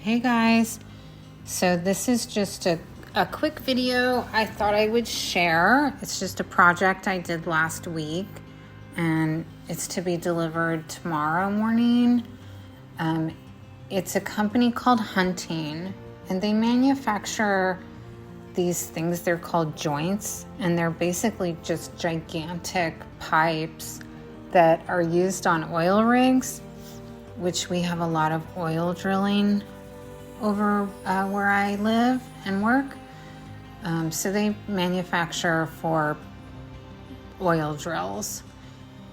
Hey guys, so this is just a quick video I thought I would share. It's just a project I did last week and it's to be delivered tomorrow morning. It's a company called Hunting and they manufacture these things. They're called joints and they're basically just gigantic pipes that are used on oil rigs, which we have a lot of oil drilling over where I live and work. So they manufacture for oil drills.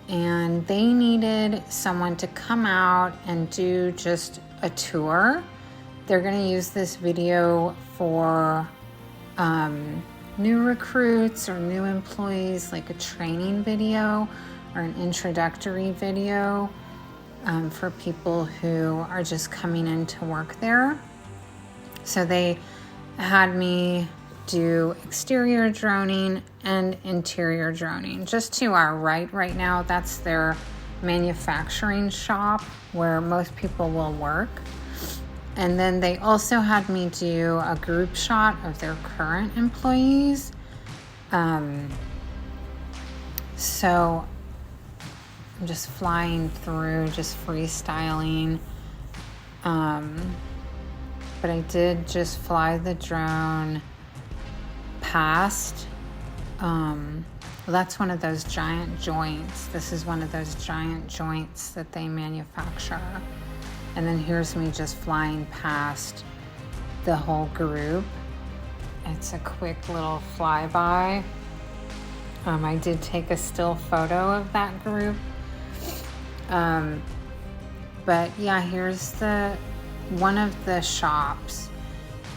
And they needed someone to come out and do just a tour. They're gonna use this video for new recruits or new employees, like a training video or an introductory video. For people who are just coming in to work there. So they had me do exterior droning and interior droning. Just to our right now, that's their manufacturing shop where most people will work. And then they also had me do a group shot of their current employees. So I'm just flying through, just freestyling. But I did just fly the drone past. That's one of those giant joints. This is one of those giant joints that they manufacture. And then here's me just flying past the whole group. It's a quick little flyby. I did take a still photo of that group. But yeah, here's one of the shops.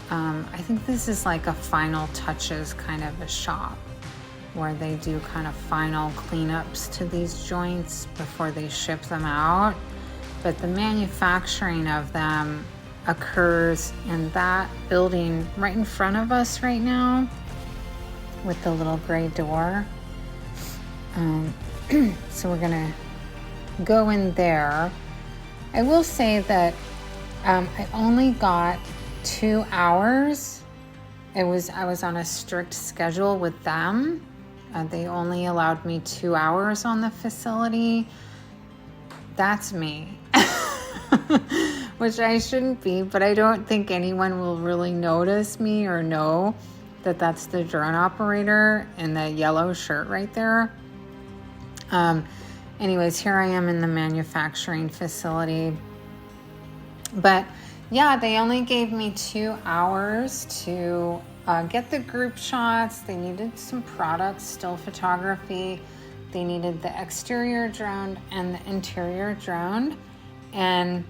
I think this is like a final touches kind of a shop where they do kind of final cleanups to these joints before they ship them out. But the manufacturing of them occurs in that building right in front of us right now with the little gray door. So we're gonna go in there. I will say that I only got 2 hours. I was on a strict schedule with them. They only allowed me 2 hours on the facility. That's me. Which I shouldn't be, but I don't think anyone will really notice me or know that that's the drone operator in the yellow shirt right there. Anyways, here I am in the manufacturing facility. But yeah, they only gave me 2 hours to get the group shots. They needed some products, still photography. They needed the exterior drone and the interior drone. And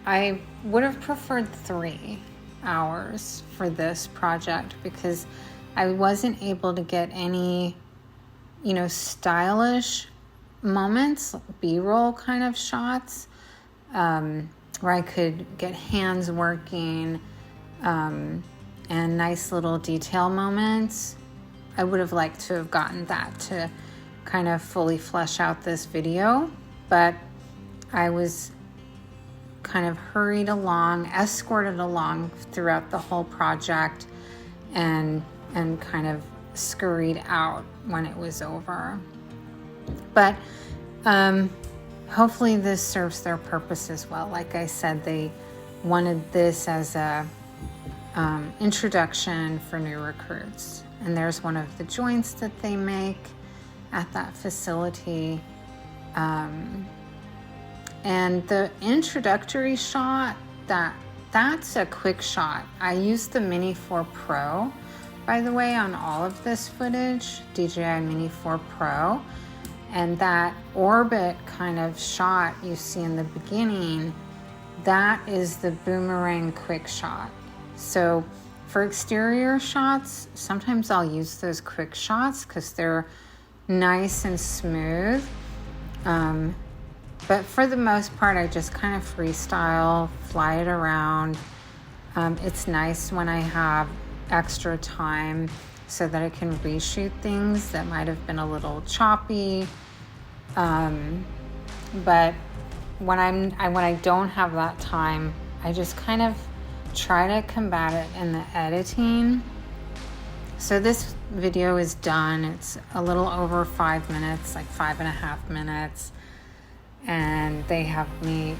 I would have preferred 3 hours for this project because I wasn't able to get any, stylish moments, B-roll kind of shots, where I could get hands working, and nice little detail moments. I would have liked to have gotten that to kind of fully flesh out this video, but I was kind of hurried along, escorted along throughout the whole project and kind of scurried out when it was over. But hopefully this serves their purpose as well. Like I said, they wanted this as a introduction for new recruits. And there's one of the joints that they make at that facility. And the introductory shot, that's a quick shot. I used the Mini 4 Pro, by the way, on all of this footage, DJI Mini 4 Pro. And that orbit kind of shot you see in the beginning, that is the boomerang quick shot. So for exterior shots, sometimes I'll use those quick shots because they're nice and smooth. But for the most part, I just kind of freestyle, fly it around. It's nice when I have extra time so that I can reshoot things that might have been a little choppy. But when I don't have that time, I just kind of try to combat it in the editing. So this video is done. It's a little over 5 minutes, like 5.5 minutes. And they had me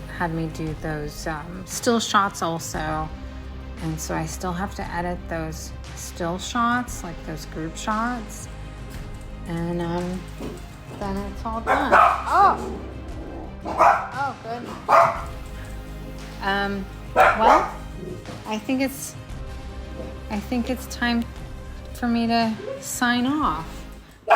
do those still shots also. And so I still have to edit those still shots, like those group shots. And then it's all done. Oh, good. Well, I think it's time for me to sign off.